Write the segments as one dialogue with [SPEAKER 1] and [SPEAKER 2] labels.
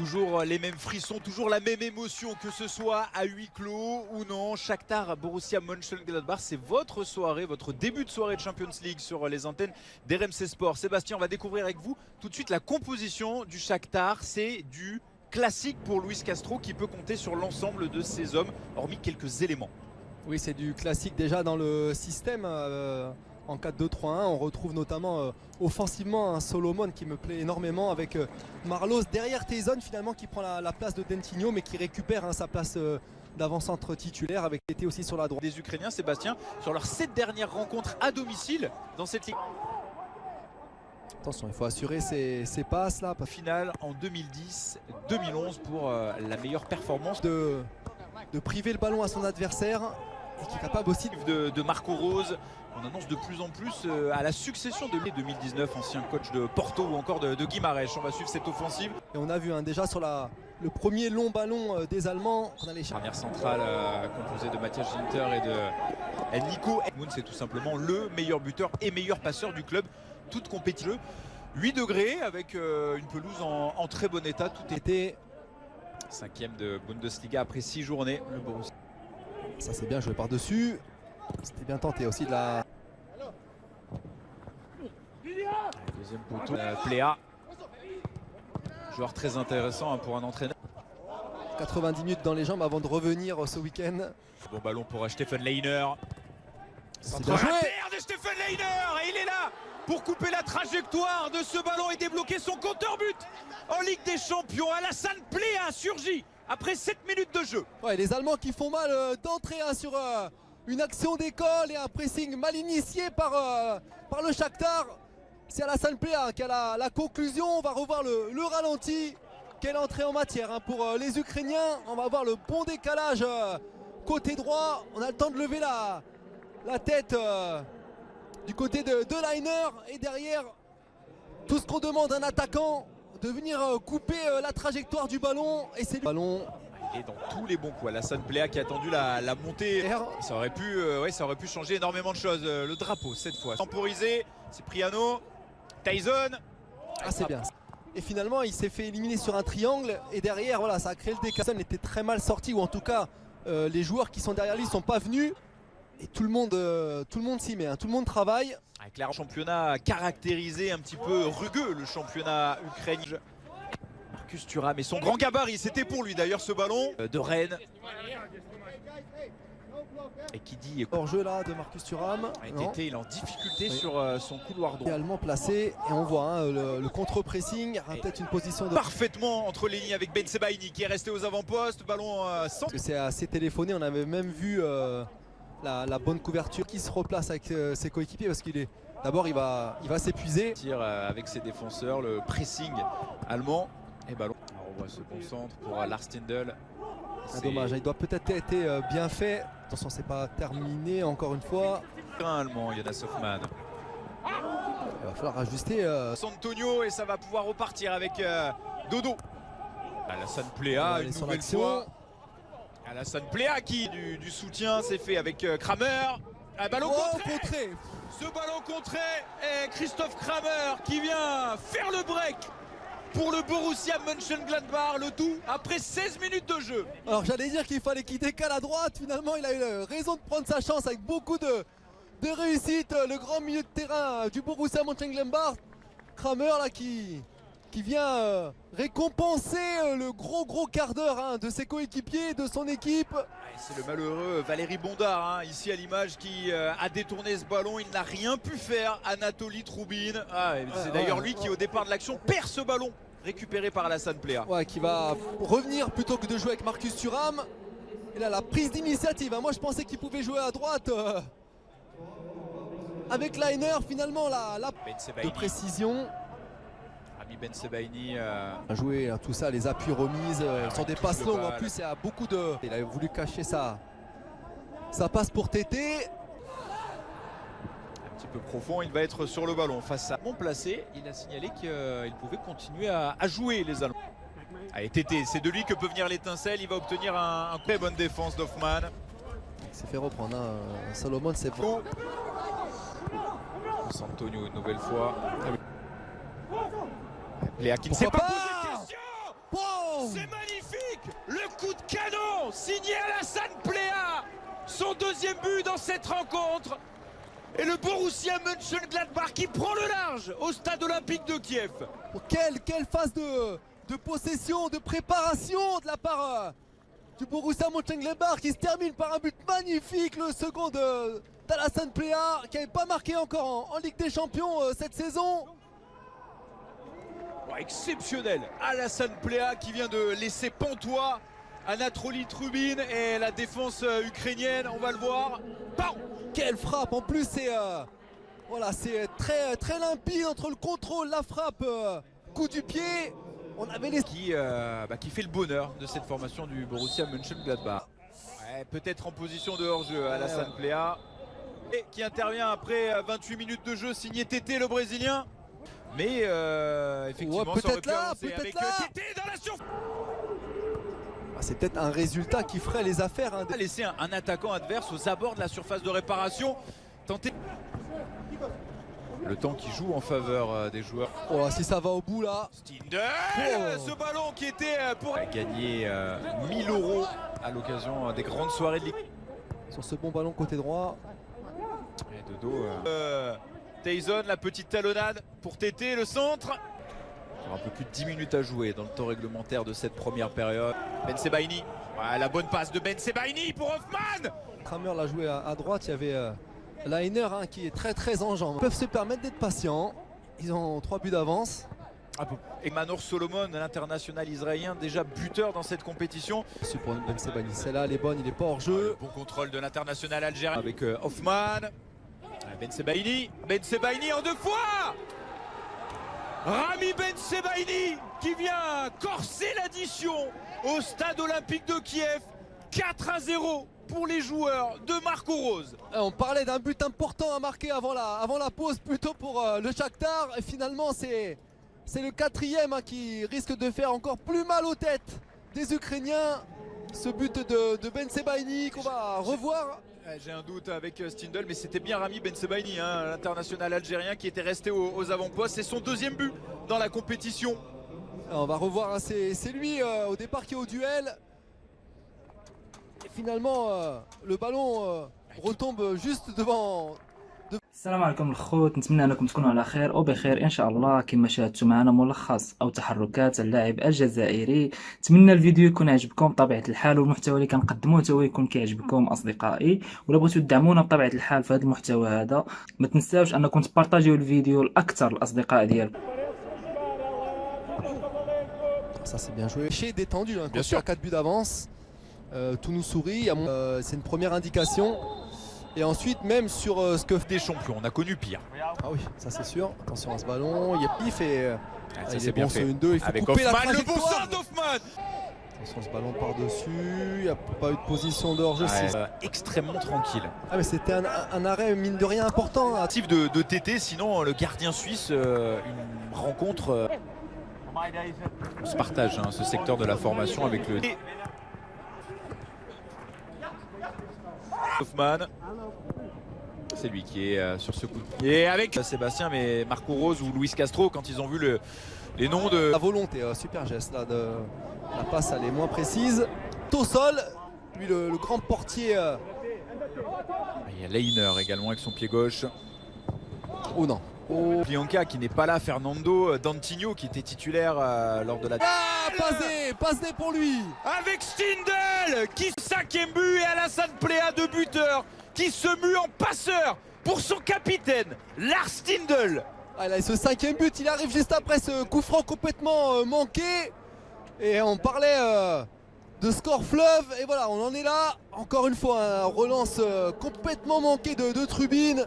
[SPEAKER 1] Toujours les mêmes frissons, toujours la même émotion, que ce soit à huis clos ou non. Shakhtar Borussia Mönchengladbach, c'est votre soirée, votre début de soirée de Champions League sur les antennes d'RMC Sport. Sébastien, on va découvrir avec vous tout de suite la composition du Shakhtar. C'est du classique pour Luis Castro qui peut compter sur l'ensemble de ses hommes, hormis quelques éléments.
[SPEAKER 2] Oui, c'est du classique déjà dans le système. En 4-2-3-1, on retrouve notamment offensivement un Solomon qui me plaît énormément avec Marlos derrière Tyson finalement qui prend la place de Dentinho mais qui récupère sa place d'avant-centre titulaire avec l'été aussi sur la droite.
[SPEAKER 1] Des Ukrainiens, Sébastien, sur leurs 7 dernières rencontres à domicile dans cette ligue.
[SPEAKER 2] Attention, il faut assurer ses passes là.
[SPEAKER 1] Finale en 2010-2011 pour la meilleure performance
[SPEAKER 2] de priver le ballon à son adversaire et qui est capable aussi
[SPEAKER 1] de Marco Rose. On annonce de plus en plus à la succession de 2019, ancien coach de Porto ou encore de Guimarães. On va suivre cette offensive.
[SPEAKER 2] Et on a vu déjà sur le premier long ballon des Allemands. On a les
[SPEAKER 1] charnière centrale composée de Matthias Ginter et de Nico Edmund. C'est tout simplement le meilleur buteur et meilleur passeur du club. Toute compétition. 8 degrés avec une pelouse en très bon état. Tout était 5e de Bundesliga après 6 journées. Le Borussia.
[SPEAKER 2] Ça c'est bien joué par-dessus. C'était bien tenté aussi de la...
[SPEAKER 1] Deuxième poteau, Pléa. Joueur très intéressant pour un entraîneur.
[SPEAKER 2] 90 minutes dans les jambes avant de revenir ce week-end.
[SPEAKER 1] Bon ballon pour Stephen Leiner.
[SPEAKER 2] C'est bien joué
[SPEAKER 1] de Stephen Leiner et il est là pour couper la trajectoire de ce ballon et débloquer son compteur but en Ligue des Champions. Alassane Pléa surgit après 7 minutes de jeu.
[SPEAKER 2] Ouais, les Allemands qui font mal d'entrée sur une action d'école et un pressing mal initié par le Shakhtar. C'est Alassane Pléa qui a la conclusion. On va revoir le ralenti. Quelle entrée en matière pour les Ukrainiens. On va voir le bon décalage côté droit. On a le temps de lever la tête du côté de Leiner. Et derrière, tout ce qu'on demande à un attaquant, de venir couper la trajectoire du ballon. Et c'est le ballon.
[SPEAKER 1] Et dans tous les bons coups, Alassane Pléa qui a attendu la montée. Ça aurait pu changer énormément de choses. Le drapeau cette fois. Temporisé, c'est Priano, Tyson.
[SPEAKER 2] Ah c'est bien. Et finalement il s'est fait éliminer sur un triangle. Et derrière voilà, ça a créé le décalage. Il était très mal sorti. Ou en tout cas les joueurs qui sont derrière lui ne sont pas venus. Et tout le monde s'y met, tout le monde travaille.
[SPEAKER 1] Avec le championnat caractérisé un petit peu rugueux, le championnat ukrainien. Marcus Thuram et son grand gabarit, c'était pour lui d'ailleurs ce ballon de Rennes. Et qui dit
[SPEAKER 2] hors jeu là de Marcus Thuram.
[SPEAKER 1] Il est en difficulté sur son couloir droit.
[SPEAKER 2] Idéalement placé et on voit le contre-pressing, peut-être une position de...
[SPEAKER 1] Parfaitement entre les lignes avec Ben Sebaini qui est resté aux avant-postes, ballon sans...
[SPEAKER 2] Parce que c'est assez téléphoné, on avait même vu la bonne couverture qui se replace avec ses coéquipiers parce qu'il est... D'abord il va s'épuiser.
[SPEAKER 1] Tire avec ses défenseurs, le pressing allemand. Et ballon. Alors on voit ce bon centre pour Lars Stindl.
[SPEAKER 2] Dommage, il doit peut-être être bien fait. Attention, c'est pas terminé encore une fois.
[SPEAKER 1] Un allemand, Jonas Hoffmann.
[SPEAKER 2] Il va falloir ajuster.
[SPEAKER 1] Antonio et ça va pouvoir repartir avec Dodo. Alassane Pléa une nouvelle fois. Alassane Pléa qui du soutien s'est fait avec Kramer. Un ballon contré. Ce ballon contré et Christophe Kramer qui vient faire le break pour le Borussia Mönchengladbach, le tout après 16 minutes de jeu.
[SPEAKER 2] Alors j'allais dire qu'il fallait qu'il décale à droite, finalement il a eu raison de prendre sa chance avec beaucoup de réussite. Le grand milieu de terrain du Borussia Mönchengladbach, Kramer là qui vient récompenser le gros quart d'heure de ses coéquipiers, de son équipe.
[SPEAKER 1] C'est le malheureux Valérie Bondar ici à l'image qui a détourné ce ballon. Il n'a rien pu faire. Anatoly Troubine. C'est d'ailleurs lui qui au départ de l'action perd ce ballon. Récupéré par Alassane Pléa.
[SPEAKER 2] Ouais, qui va revenir plutôt que de jouer avec Marcus Thuram. Et là la prise d'initiative. Moi je pensais qu'il pouvait jouer à droite avec Leiner. Finalement la de précision.
[SPEAKER 1] Ben Sebaini
[SPEAKER 2] a joué tout ça, les appuis remises sur des passes longues. En plus il y a beaucoup de... Il avait voulu cacher ça passe pour Tété.
[SPEAKER 1] Un petit peu profond, il va être sur le ballon face à bon placé. Il a signalé qu'il pouvait continuer à jouer les Allemands. Allez Tété, c'est de lui que peut venir l'étincelle. Il va obtenir un très bonne défense d'Hoffmann.
[SPEAKER 2] Il s'est fait reprendre. Solomon c'est bon.
[SPEAKER 1] Antonio une nouvelle fois. Pléa qui ne s'est pas posé de question. C'est magnifique. Le coup de canon signé Alassane Pléa. Son deuxième but dans cette rencontre. Et le Borussia Mönchengladbach qui prend le large au stade olympique de Kiev.
[SPEAKER 2] Quelle phase de possession, de préparation de la part du Borussia Mönchengladbach qui se termine par un but magnifique, le second d'Alassane Pléa qui n'avait pas marqué encore en Ligue des Champions cette saison.
[SPEAKER 1] Exceptionnel, Alassane Pléa qui vient de laisser pantois Anatoly Trubin et la défense ukrainienne, on va le voir. Bam,
[SPEAKER 2] quelle frappe, en plus c'est voilà, c'est très limpide entre le contrôle, la frappe, coup du pied. On avait les
[SPEAKER 1] qui fait le bonheur de cette formation du Borussia Mönchengladbach. Ouais, peut-être en position de hors-jeu Alassane Pléa, et qui intervient après 28 minutes de jeu, signé Tété le Brésilien. Mais effectivement,
[SPEAKER 2] ouais,
[SPEAKER 1] ça aurait pu
[SPEAKER 2] là,
[SPEAKER 1] avancer avec Tété dans la surface.
[SPEAKER 2] C'est peut-être un résultat qui ferait les affaires.
[SPEAKER 1] On a laissé un attaquant adverse aux abords de la surface de réparation. Tenter. Le temps qui joue en faveur des joueurs.
[SPEAKER 2] Oh, si ça va au bout là.
[SPEAKER 1] Stindl, ce ballon qui était pour gagner 1000 € à l'occasion des grandes soirées de Ligue.
[SPEAKER 2] Sur ce bon ballon côté droit.
[SPEAKER 1] Et de dos. Tyson, la petite talonnade pour Tété, le centre. Un peu plus de 10 minutes à jouer dans le temps réglementaire de cette première période. Ben Sebaini, ouais, la bonne passe de Ben Sebaini pour Hoffman.
[SPEAKER 2] Kramer l'a joué à droite, il y avait Lainer qui est très en jambes. Ils peuvent se permettre d'être patients, ils ont 3 buts d'avance.
[SPEAKER 1] Et Manor Solomon, l'international israélien, déjà buteur dans cette compétition.
[SPEAKER 2] C'est pour Ben Sebaini, celle-là elle est bonne, il n'est pas hors jeu.
[SPEAKER 1] Bon contrôle de l'international algérien avec Hoffman. Ben Sebaini en 2 fois. Rami Ben Sebaini qui vient corser l'addition au stade olympique de Kiev. 4-0 pour les joueurs de Marco Rose.
[SPEAKER 2] On parlait d'un but important à marquer avant la pause plutôt pour le Shakhtar. Et finalement c'est le 4e qui risque de faire encore plus mal aux têtes des Ukrainiens. Ce but de Ben Sebaini qu'on va revoir.
[SPEAKER 1] J'ai un doute avec Stindl, mais c'était bien Rami Ben Sebaini, l'international algérien qui était resté aux avant-postes. C'est son 2e but dans la compétition.
[SPEAKER 2] On va revoir, c'est lui au départ qui est au duel. Et finalement, le ballon retombe juste devant.
[SPEAKER 3] السلام عليكم الخوت، نتمنى انكم تكونوا على خير وبخير ان شاء الله. كما شاهدتوا معنا ملخص او تحركات اللاعب الجزائري. نتمنى الفيديو يكون عجبكم بطبيعه الحال، والمحتوى اللي كنقدموه هو يكون كيعجبكم اصدقائي. ولا بغيتوا تدعمونا بطبيعه الحال في هذا المحتوى هذا، ما تنساوش انكم تبارطاجيو الفيديو لاكثر الاصدقاء ديالكم.
[SPEAKER 2] Ça c'est bien joué. Chez détendu, bien sûr, 4 buts d'avance. Tout nous sourit, c'est une première indication. Et ensuite même sur ce que
[SPEAKER 1] des champions, on a connu pire.
[SPEAKER 2] Ah oui, ça c'est sûr. Attention à ce ballon, il est pif et
[SPEAKER 1] ça c'est bien fait.
[SPEAKER 2] Une 2, il faut
[SPEAKER 1] avec
[SPEAKER 2] couper
[SPEAKER 1] Hoffman,
[SPEAKER 2] la trajectoire.
[SPEAKER 1] le bon sort d'Hoffman.
[SPEAKER 2] Attention ce ballon par-dessus, il n'y a pas eu de position de hors-jeu.
[SPEAKER 1] Extrêmement tranquille.
[SPEAKER 2] Ah mais c'était un arrêt mine de rien important.
[SPEAKER 1] Actif de Tété, sinon le gardien suisse, une rencontre. On se partage ce secteur de la formation avec le Hoffman. C'est lui qui est sur ce coup. Et avec Sébastien, mais Marco Rose ou Luis Castro, quand ils ont vu les noms de...
[SPEAKER 2] La volonté, super geste là, la passe elle est moins précise. Tossol, lui le grand portier.
[SPEAKER 1] Il y a Leiner également avec son pied gauche.
[SPEAKER 2] Oh non. Oh.
[SPEAKER 1] Plianka qui n'est pas là, Fernando Dantigno qui était titulaire lors de la...
[SPEAKER 2] Ah, passe-dé pour lui.
[SPEAKER 1] Avec Stindl qui 5e but et Alassane Pléa de buteur qui se mue en passeur pour son capitaine Lars Stindl.
[SPEAKER 2] Ah, là, ce 5e but, il arrive juste après ce coup franc complètement manqué. Et on parlait de score fleuve et voilà, on en est là. Encore une fois, un relance complètement manqué de Trubin.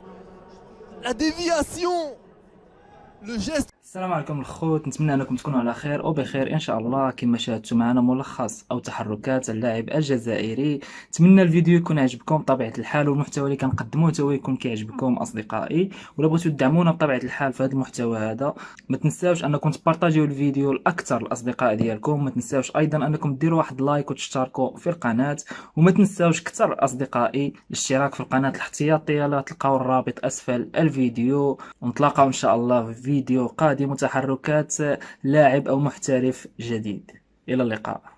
[SPEAKER 2] La déviation, le geste.
[SPEAKER 3] السلام عليكم الخوت، نتمنى انكم تكونوا على خير وبخير ان شاء الله. كما شاهدتوا معنا ملخص او تحركات اللاعب الجزائري. نتمنى الفيديو يكون عجبكم بطبيعه الحال، والمحتوى اللي كنقدموه هو يكون كيعجبكم اصدقائي. ولا بغيتوا تدعمونا بطبيعه الحال في هذا المحتوى هذا، ما تنساوش انكم تبارطاجيو الفيديو لاكثر الاصدقاء ديالكم. ما تنساوش ايضا انكم ديروا واحد لايك وتشتركوا في القناه. وما تنساوش كثر اصدقائي الاشتراك في القناه الاحتياطيه، لا تلقاو الرابط اسفل الفيديو. ونتلاقاو ان شاء الله في فيديو قادم وتحركات لاعب او محترف جديد. الى اللقاء.